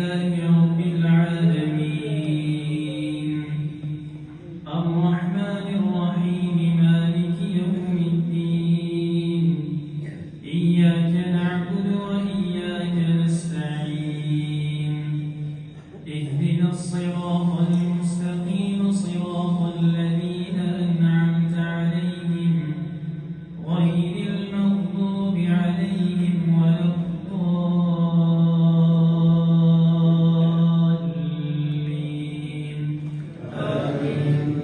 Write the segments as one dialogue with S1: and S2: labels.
S1: رب العالمين الرحمن الرحيم مالك يوم الدين إياك نعبد وإياك نستعين اهدنا الصراط المستقيم صراط الذين أنعمت عليهم غير المغضوب عليهم ولا الضالين آمين.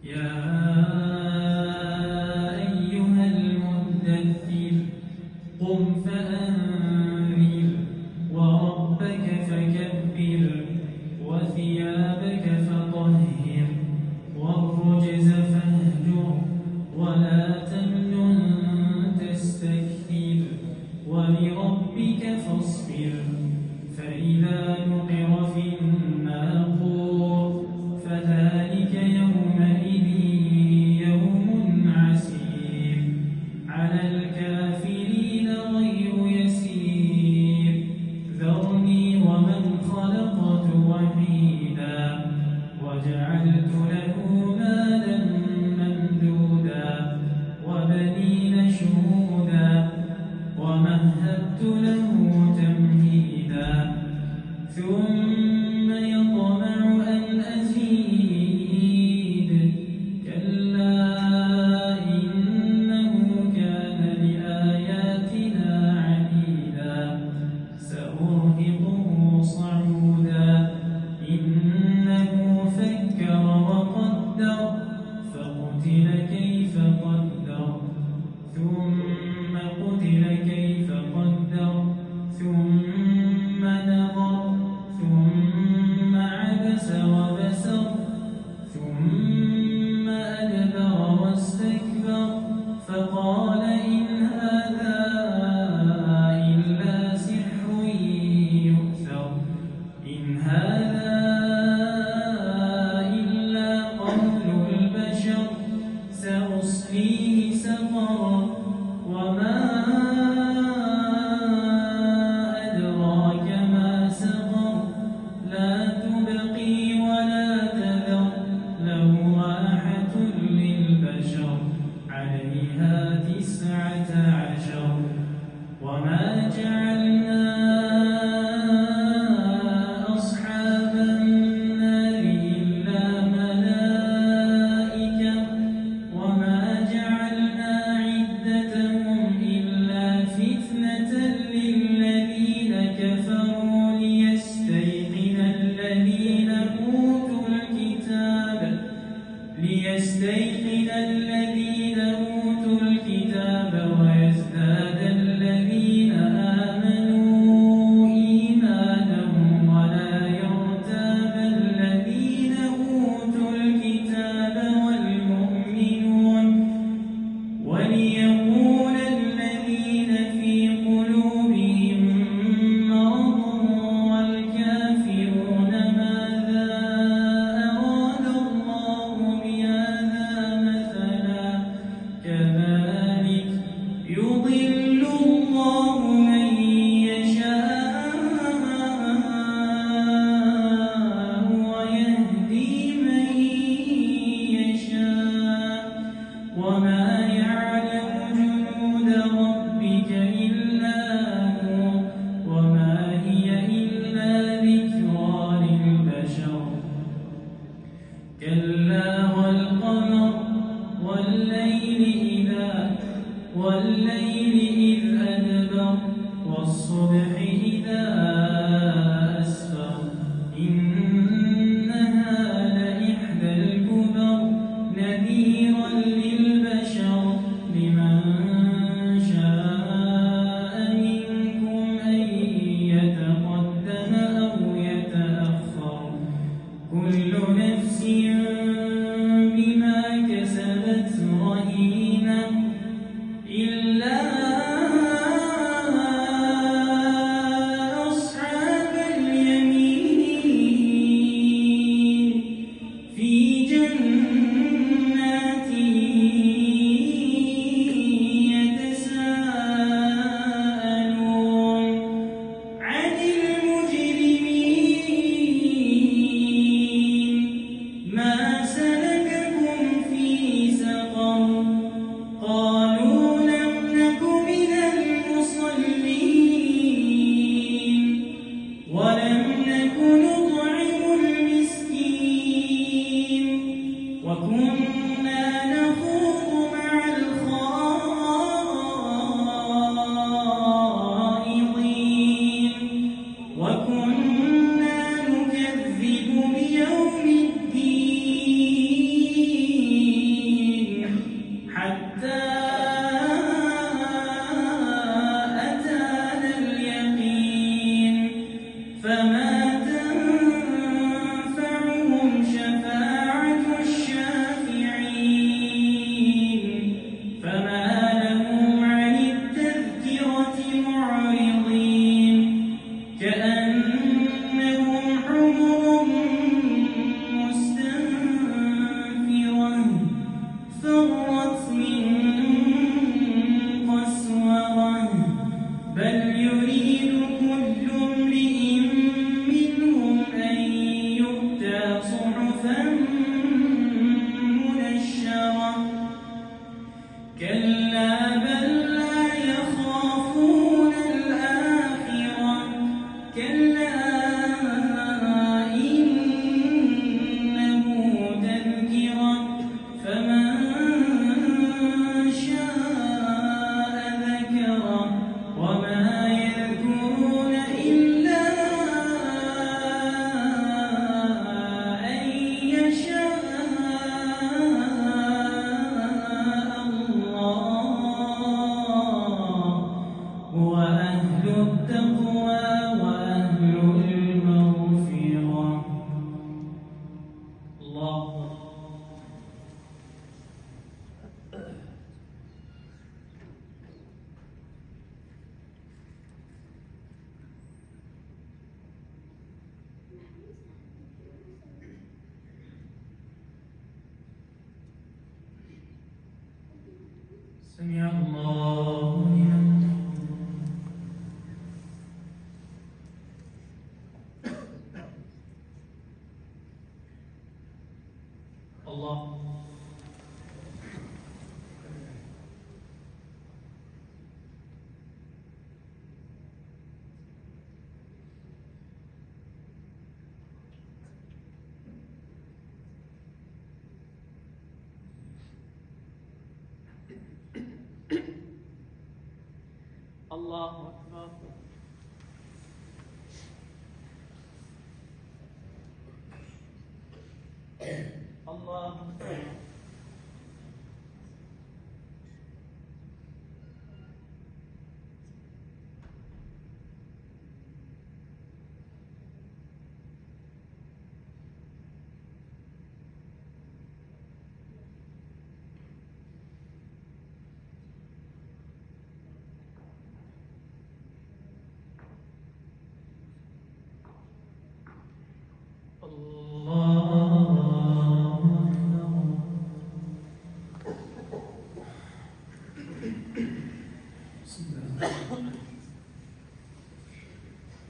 S1: يا أيها المدثر قم فأنذر وربك فكبر وثيابك فطهر والرجز فاهجر ولا تمنن تستكثر ولربك فاصبر فإذا نقر في الناقور فذلك يومئذ يوم عسير على الكافرين غير يسير ذرني ومن خلقت وحيدا وجعلت له مالا ممدودا وبنين شهودا ومهدت له تمهيدا ثم يطمع أن أزيد كلا إنه كان لآياتنا عنيدا سأرهقه صعودا إنه فكر وقدر فقتل كيف قدر ثم قتل كيف قدر ثم نظر ثم وأهل التقوى وأهل المغفرة. الله سمع الله لمن الله الله أكبر. الله أكبر.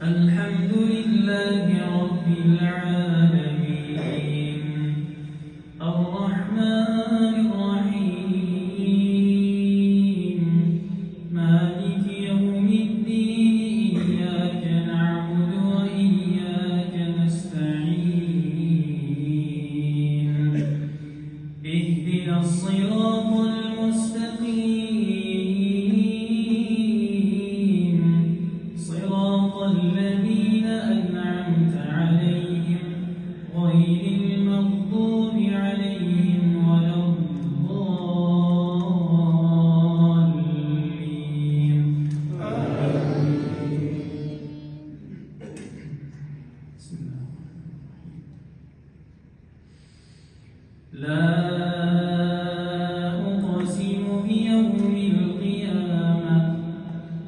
S1: الحمد لله رب العالمين الرحمن الرحيم مالك يوم الدين إياك نعبد وإياك نستعين اهدنا الصراط المستقيم صراط الذين أنعمت عليهم غير المغضوب عليهم ولا الضالين. بسم الله لا أقسم بيوم القيامة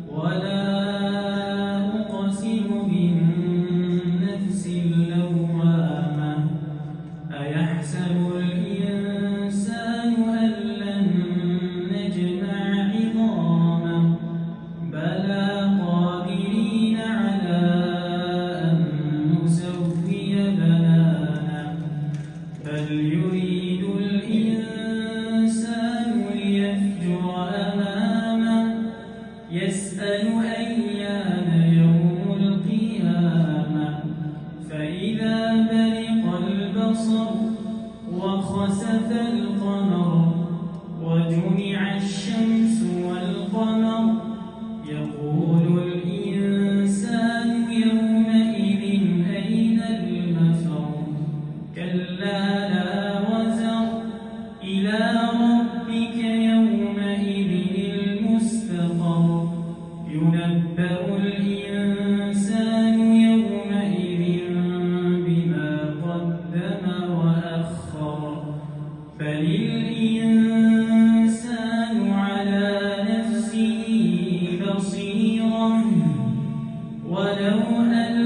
S1: ولا أقسم بالنفس اللوامة أيحسب الإنسان أن لن نجمع عظامه بلى قادرين على أن نسوي بنانه بل يريد الإنسان ليفجر أمامه يسأل أيان يوم القيامة فإذا برق البصر وخسف القمر وجمع الشمس والقمر يقول الإنسان يومئذ أين المفر كلا لا وزر إلى ربك يومئذ المستقر ينبأ الإنسان يومئذ بما قدم وأخر بل الإنسان على نفسه بصيرة ولو ألقى